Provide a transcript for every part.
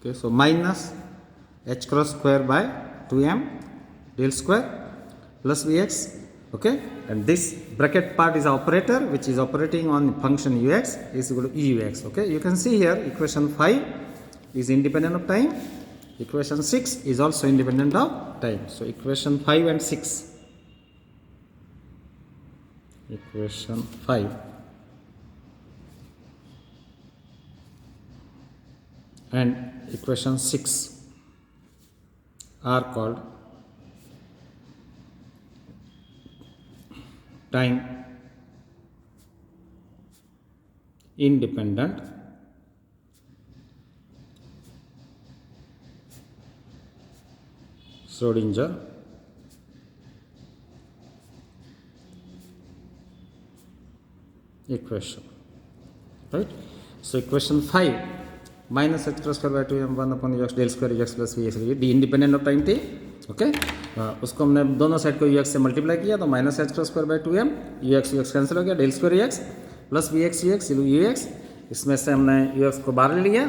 Okay, so minus h cross square by 2m del square plus Vx. Okay, and this bracket part is operator which is operating on function ux is equal to eux. Okay, you can see here equation 5 is independent of time, equation 6 is also independent of time. So equation 5 and 6, equation 5 and equation 6 are called time independent Schrodinger equation, right? So equation 5 minus h cross square by 2m 1 upon ux del square ux plus vx, D independent of time थी. Okay, उसको हमने दोनों side को ux से multiply किया तो minus h cross square by 2m ux ux cancel हो गया, del square ux plus vx ux ux, इसमें से हमने ux को बाहर ले लिया.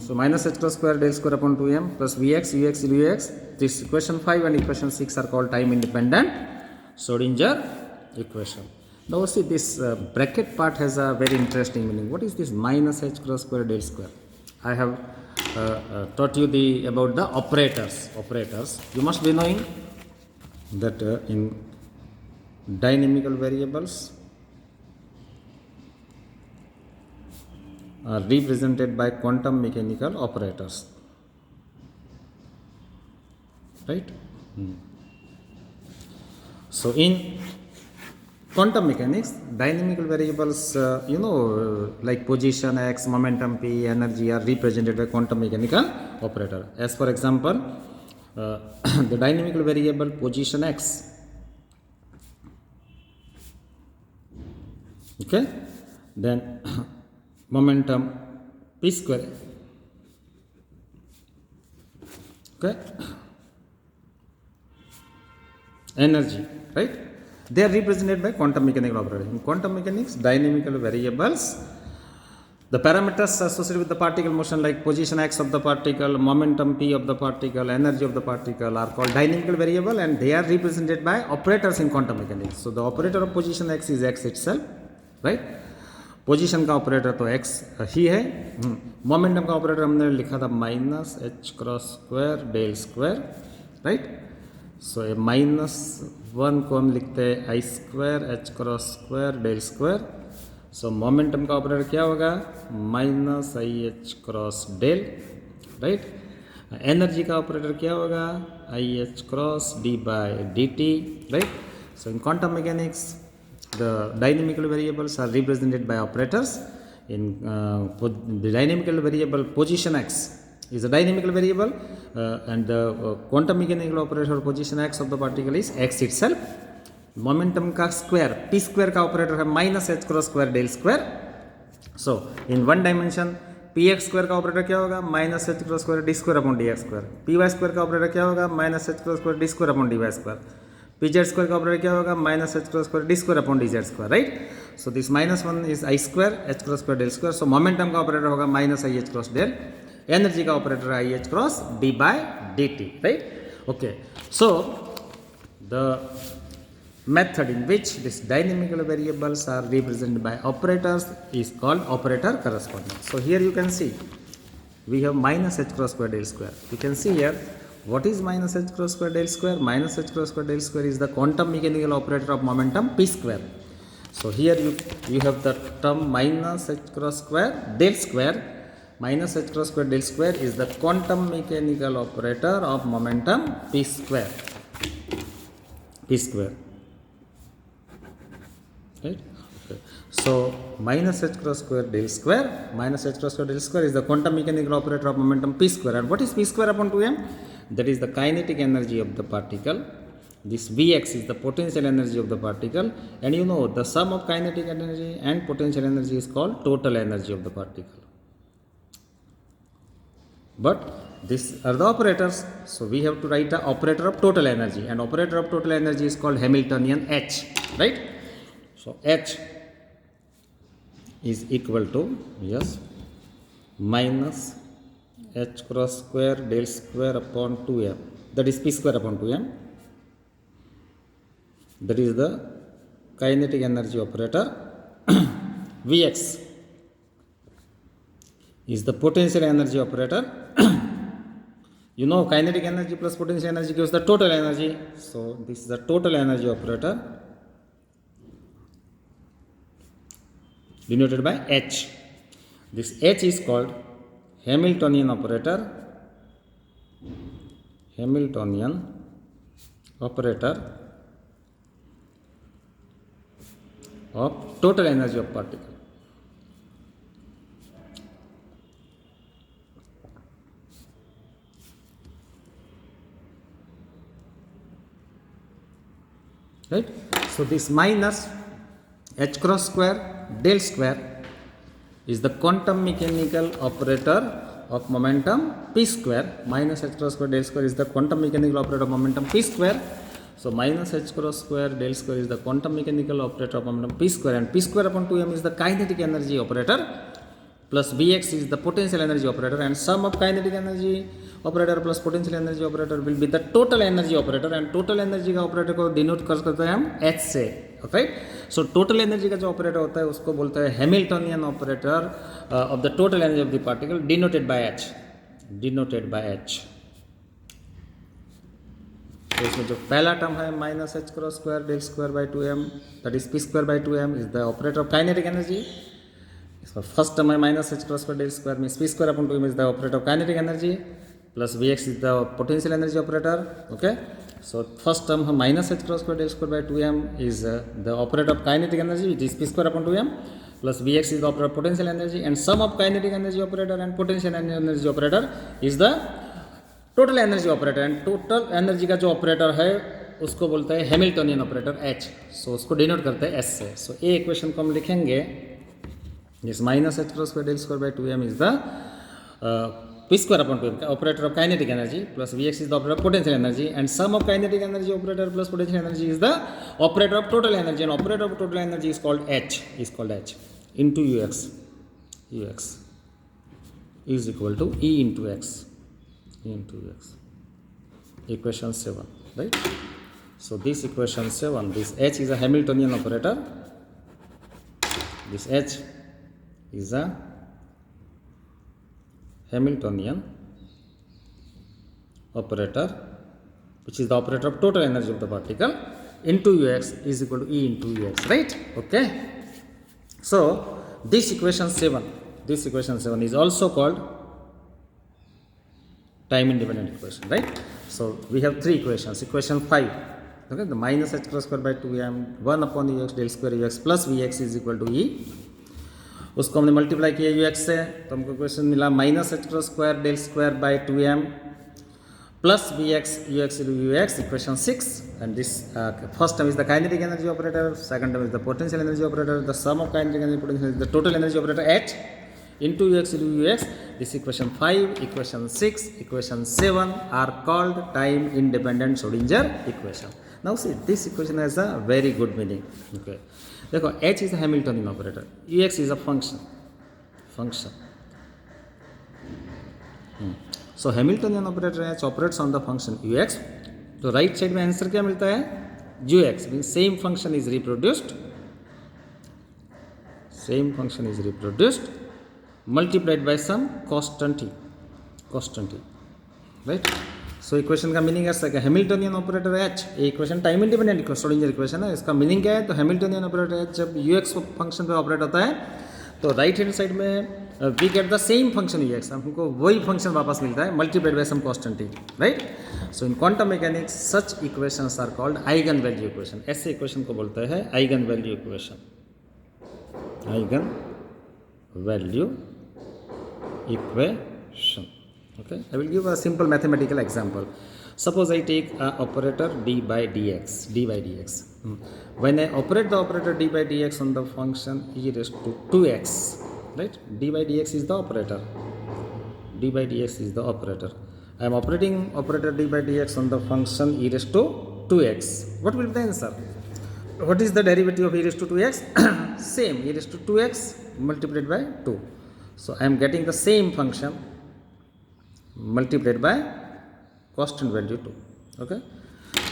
So minus h cross square del square upon 2m plus vx ux ux. This equation 5 and equation 6 are called time independent Schrodinger equation. Now see this bracket part has a very interesting meaning. What is this minus h cross square del square? I have taught you about the operators. You must be knowing that in dynamical variables are represented by quantum mechanical operators, right? So in quantum mechanics, dynamical variables, like position x, momentum p, energy are represented by quantum mechanical operator. As for example, the dynamical variable position x, okay, then momentum p square, okay, energy, right? They are represented by quantum mechanical operator. In quantum mechanics, dynamical variables, the parameters associated with the particle motion like position x of the particle, momentum p of the particle, energy of the particle are called dynamical variable and they are represented by operators in quantum mechanics. So the operator of position x is x itself, right? Position का operator तो x ही है. Momentum का operator हमने लिखा था minus h cross square del square, right? So ये minus 1 को हम लिखते हैं i square h cross square del square. So momentum का ऑपरेटर क्या होगा? Minus i h cross del, right? Energy का ऑपरेटर क्या होगा? I h cross d by d t, right? So in quantum mechanics the dynamical variables are represented by operators. In the dynamical variable position x is a dynamical variable and the quantum mechanical operator position x of the particle is x itself. Momentum का square p square का operator है minus h cross square del square. So in one dimension px square का operator क्या होगा? minus h cross square d square upon dx square. py square का operator क्या होगा? minus h cross square d square upon dy square. pz square का operator क्या होगा? Minus h cross square d square upon d z square, right? So this minus 1 is i square h cross square del square. So momentum का operator होगा minus i h cross del, energy का operator i h cross d by d t, right? Okay, so the method in which these dynamical variables are represented by operators is called operator correspondence. So here you can see we have minus h cross square del square. You can see here what is minus h cross square del square? Minus h cross square del square is the quantum mechanical operator of momentum p square. So here you have the term minus h cross square del square. Minus h cross square del square is the quantum mechanical operator of momentum p square. P square, right? Okay. So minus h cross square del square, minus h cross square del square is the quantum mechanical operator of momentum p square. And what is p square upon 2m? That is the kinetic energy of the particle. This Vx is the potential energy of the particle, and you know the sum of kinetic energy and potential energy is called total energy of the particle. But these are the operators, so we have to write the operator of total energy, and operator of total energy is called Hamiltonian H, right? So H is equal to, yes, minus h cross square del square upon 2m, that is p square upon 2m, that is the kinetic energy operator. Vx is the potential energy operator. You know, kinetic energy plus potential energy gives the total energy. So this is the total energy operator denoted by H. This H is called Hamiltonian operator. Hamiltonian operator of total energy of particle. Right? So this minus h cross square del square is the quantum mechanical operator of momentum p square. Minus h cross square del square is the quantum mechanical operator of momentum p square. So minus h cross square del square is the quantum mechanical operator of momentum p square, and p square upon 2m is the kinetic energy operator, plus Vx is the potential energy operator, and sum of kinetic energy operator plus potential energy operator will be the total energy operator, and total energy का operator को denote करते हैं हम H से. Okay? So total energy का जो operator होता है उसको बोलते हैं Hamiltonian operator of the total energy of the particle denoted by H. Denoted by H. तो इसमें जो पहला टर्म है minus h cross square del square by 2m, that is p square by 2m is the operator of kinetic energy. इसका first term है minus h cross square del square means p square upon 2m is the operator of kinetic energy, plus Vx is the potential energy operator. Okay, so first term है minus h cross square del square by 2m is the operator of kinetic energy it is p square upon 2m, plus Vx is the operator of potential energy, and sum of kinetic energy operator and potential energy operator is the total energy operator, and total energy का जो operator है उसको बोलते हैं Hamiltonian operator H. so उसको denote करते हैं S से. so ये equation को हम लिखेंगे, this minus h cross square del square by 2m is the p square upon 2m operator of kinetic energy, plus Vx is the operator of potential energy, and sum of kinetic energy operator plus potential energy is the operator of total energy, and operator of total energy is called H, into Ux. Ux is equal to E into X. Equation 7, right? So this equation 7, this H is a Hamiltonian operator. This H is a Hamiltonian operator, which is the operator of total energy of the particle, into Ux is equal to E into Ux, right? Okay. So this equation 7 is also called time independent equation, right? So we have three equations. Equation 5, okay, the minus h cross square by 2m 1 upon Ux del square Ux plus Vx is equal to E. उसको हमने multiply किया Ux से, तो हमको question मिला minus h cross square del square by 2m plus Vx Ux into Ux. Equation 6, and this first term is the kinetic energy operator, second term is the potential energy operator, the sum of kinetic energy potential is the total energy operator H into Ux into Ux. This equation 5, equation 6, equation 7 are called time independent Schrodinger equation. Now see, this equation has a very good meaning. Okay, देखो H is a Hamiltonian operator, Ux is a function. So Hamiltonian operator H operates on the function Ux. तो right side में answer क्या मिलता है? Ux means same function is reproduced multiplied by some constant t, right? So equation का meaning ऐसा है Hamiltonian operator H, ये equation time independent Schrodinger equation है. इसका मीनिंग क्या है? तो Hamiltonian operator H जब Ux फंक्शन पे ऑपरेट होता है तो राइट हैंड साइड में we get the same function Ux, हमको वही फंक्शन वापस मिलता है multiplied by some constant t, right? So in quantum mechanics such equations are called eigen value equation. ऐसे इक्वेशन को बोलते हैं eigen value equation. Okay, I will give a simple mathematical example. Suppose I take a operator d by dx. When I operate the operator d by dx on the function e raised to 2x, right? d by dx is the operator. I am operating operator d by dx on the function e raised to 2x. What will be the answer? What is the derivative of e raised to 2x? Same, e raised to 2x multiplied by 2. So I am getting the same function multiplied by constant value 2. Okay,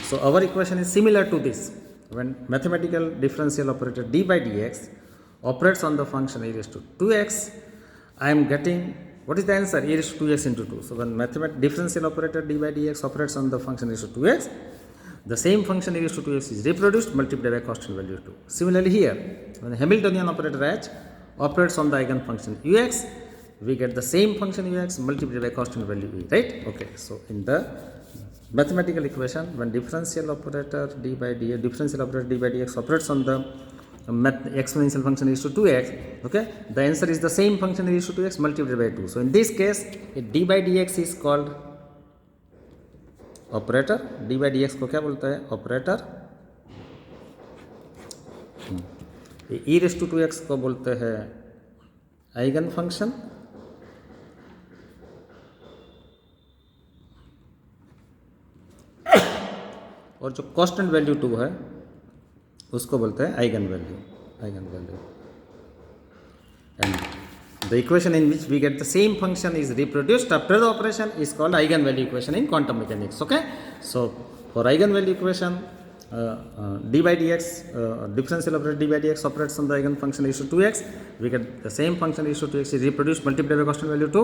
so our equation is similar to this. When mathematical differential operator d by dx operates on the function e raised to 2x, I am getting, what is the answer? E raised to 2x into 2. So when mathematical differential operator d by dx operates on the function e raised to 2x, the same function e raised to 2x is reproduced multiplied by constant value 2. Similarly here, when the Hamiltonian operator h operates on the eigenfunction ux, we get the same function ux multiplied by constant value e, right? Okay, so in the mathematical equation, when differential operator d by dx operates on the exponential function is to 2x, okay, the answer is the same function is to 2x multiplied by 2. So in this case, d by dx is called operator. d by dx को क्या बोलता है? Operator. e raised to 2x को बोलते हैं eigen function. और जो constant value 2 है उसको बोलते हैं eigen value. And the equation in which we get the same function is reproduced after the operation is called eigen value equation in quantum mechanics. Okay, so for eigen value equation d by dx differential operator d by dx operates on the eigen function is to 2x, we get the same function is to 2x is reproduced multiplied by constant value 2.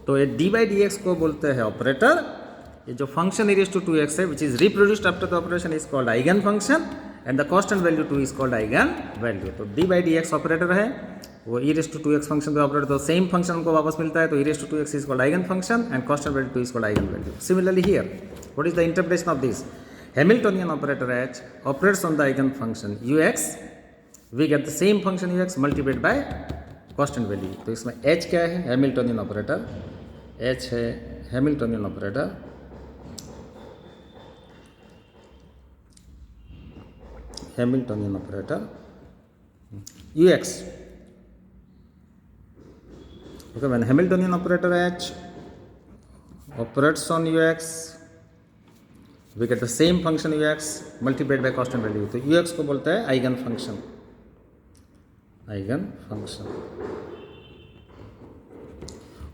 तो ये d by dx को बोलते हैं operator. ये जो function e raised to 2x है, which is reproduced after the operation, is called eigen function, and the constant value 2 is called eigen value. तो d by dx operator है, वो e raised to 2x function पे operate, तो same function हमको वापस मिलता है, तो e raised to 2x is called eigen function and constant value 2 is called eigen value. Similarly here, what is the interpretation of this? Hamiltonian operator h operates on the eigen function ux, we get the same function ux multiplied by constant value. तो इसमें h क्या है? Hamiltonian operator. h है Hamiltonian operator. Hamiltonian operator ux. Okay, when Hamiltonian operator h operates on ux, we get the same function ux multiplied by constant value. तो ux को बोलते हैं eigen function.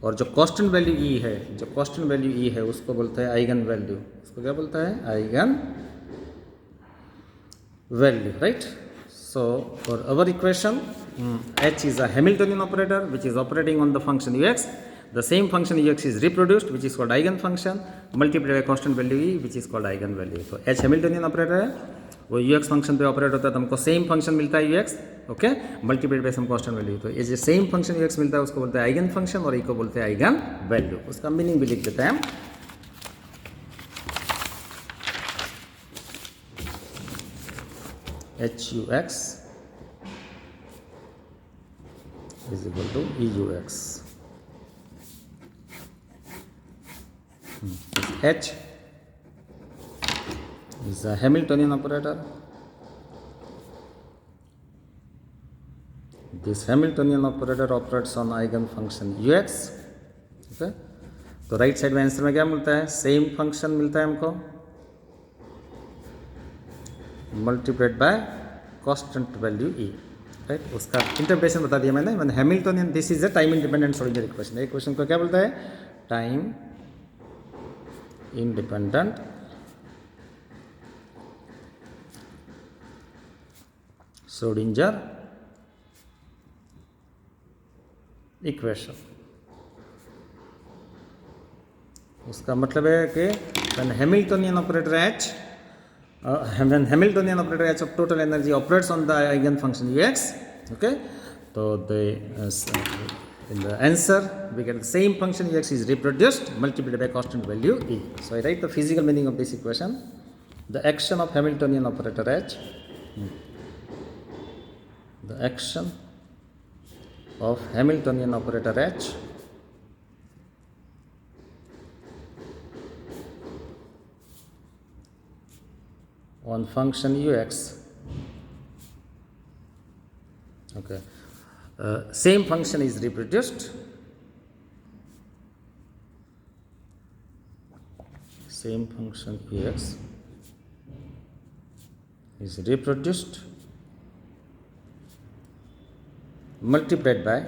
और जो कांस्टेंट वैल्यू e है, उसको बोलते हैं आइगन वैल्यू. उसको क्या बोलता है? Eigen value, right? So for our equation, h is a Hamiltonian operator which is operating on the function ux. The same function ux is reproduced, which is called eigen function, multiplied by constant value e, which is called eigen value. तो h Hamiltonian operator है, वो ux function पे operate होता है, तो हमको same function मिलता है ux, okay, multiplied by some constant value. तो ये जो सेम फंक्शन ux मिलता है उसको बोलते हैं आइगन फंक्शन, और e को बोलते हैं आइगन वैल्यू. उसका मीनिंग भी लिख देते हैं हम. hux is equal toeux. H is a Hamiltonian operator. This Hamiltonian operator operates on eigen function ux. Okay, तो राइट साइड में आंसर में क्या मिलता है? सेम फंक्शन मिलता है हमको multiplied by constant value e, right? उसका इंटरप्रिटेशन बता दिया मैंने. मैंने Hamiltonian, this is a time independent Schrodinger equation. एक क्वेश्चन को क्या बोलता है? Time independent Schrodinger equation. उसका मतलब है कि Hamiltonian operator h, when Hamiltonian operator h of total energy operates on the eigen function ux, okay, so in the answer we get the same function ux is reproduced multiplied by constant value e. So I write the physical meaning of this equation. The action of Hamiltonian operator h, the action of Hamiltonian operator h on function ux, okay, same function is reproduced, same function ux is reproduced multiplied by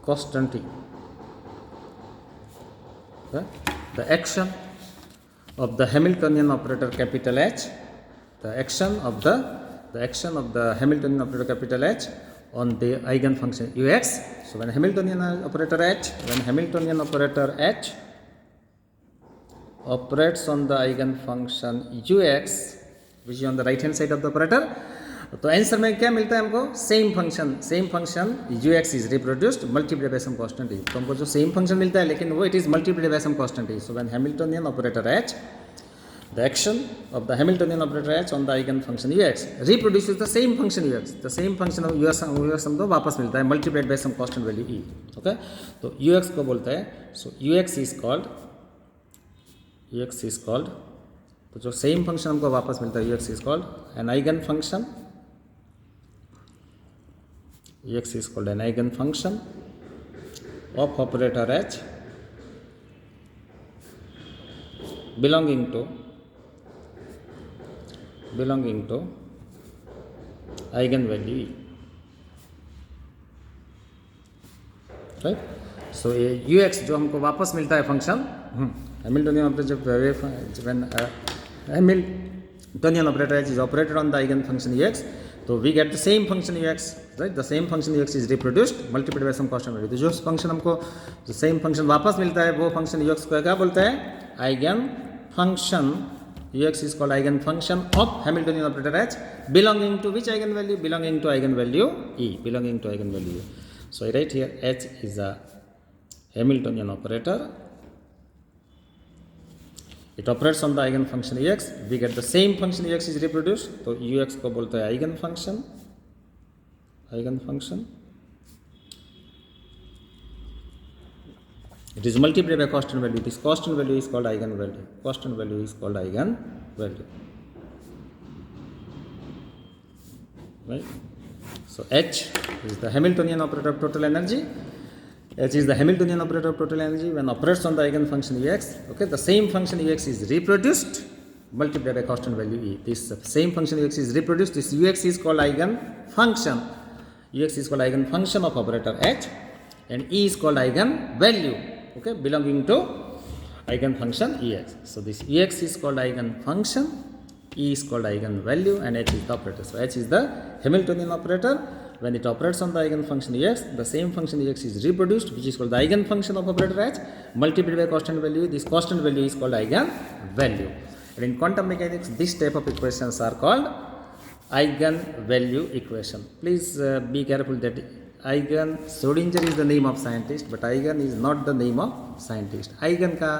constant E. Okay? The action of the Hamiltonian operator capital H, the action of the Hamiltonian operator capital H on the eigenfunction ux. So when Hamiltonian operator H operates on the eigenfunction ux, which is on the right hand side of the operator, तो answer में क्या मिलता है हमको? Same function ux is reproduced multiplied by some constant e. तो हमको जो same function मिलता है लेकिन वो it is multiplied by some constant e. So when Hamiltonian operator h, the action of the Hamiltonian operator h on the eigenfunction ux reproduces the same function ux. The same function of ux हमको वापस मिलता है multiplied by some constant value e. Okay, तो ux को बोलते हैं, सो ux is called, तो जो सेम फंक्शन हमको वापस मिलता है ux is called an eigen function. X is called an eigenfunction of operator H belonging to eigenvalue E. Right. So ये ux जो हमको वापस मिलता है function Hamiltonian operator, Hamiltonian operator H is operated on the eigenfunction ux. तो we get the same function ux, right. The same function ux is reproduced multiplied by some constant value. तो जो function हमको जो same function वापस मिलता है वो function ux को क्या बोलते हैं? Eigen function. ux is called eigen function of Hamiltonian operator h belonging to which eigen value? Belonging to eigen value e. Belonging to eigen value. So I write here h is a Hamiltonian operator. It operates on the eigenfunction ux. We get the same function ux is reproduced. तो ux को बोलते हैं eigenfunction. It is multiplied by constant value. This constant value is called eigenvalue. Right. So H is the Hamiltonian operator of total energy. H is the Hamiltonian operator of total energy when operates on the eigenfunction ux. Okay, the same function ux is reproduced multiplied by constant value e. This same function ux is reproduced. This ux is called eigenfunction. Ux is called eigenfunction of operator h, and e is called eigenvalue. Okay, belonging to eigenfunction ex. So this ex is called eigenfunction, e is called eigenvalue, and h is the operator. So h is the Hamiltonian operator. When it operates on the eigenfunction ex, the same function ex is reproduced, which is called the eigenfunction of operator h, multiplied by constant value. This constant value is called eigenvalue. And in quantum mechanics, this type of equations are called eigenvalue equation. Please be careful that Schrödinger is the name of scientist, but eigen is not the name of scientist. Eigen ka,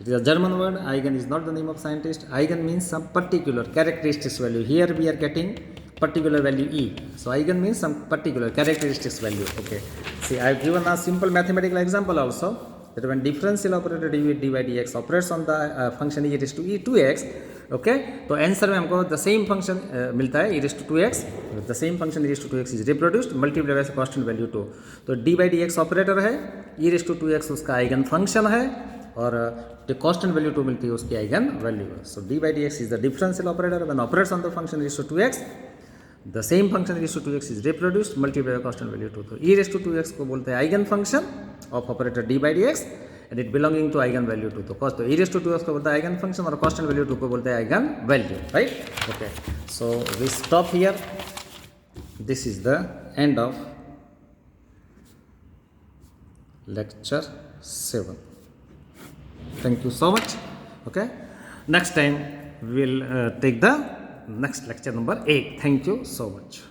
it is a German word. Eigen is not the name of scientist. Eigen means some particular characteristics value. Here we are getting particular value e. So eigen means some particular characteristics value. Okay. See, I have given a simple mathematical example also, that when differential operator dy by dx operates on the function e raised to e 2x. Okay, तो answer में हमको the same function मिलता है e raised to 2x. The same function e raised to 2x is reproduced multiply by constant value 2. तो D by d x operator है, e raised to 2x उसका eigen function है, और जो constant value 2 मिलती है उसकी आइगन वैल्यू है. So d by d x is the differential operator when operates on the function e raised to 2x. The same function e raised to 2x is reproduced multiply by constant value 2. तो e raised to 2x को बोलते हैं eigen function of operator d by d x, and it belonging to eigen value 2. तो cos तो e raised to 2x को बोलता है eigen function और constant value 2 को बोलते हैं eigen value, right? Okay, so we stop here. This is the end of lecture 7. Thank you so much. Okay, next time we will take the next lecture number 8. Thank you so much.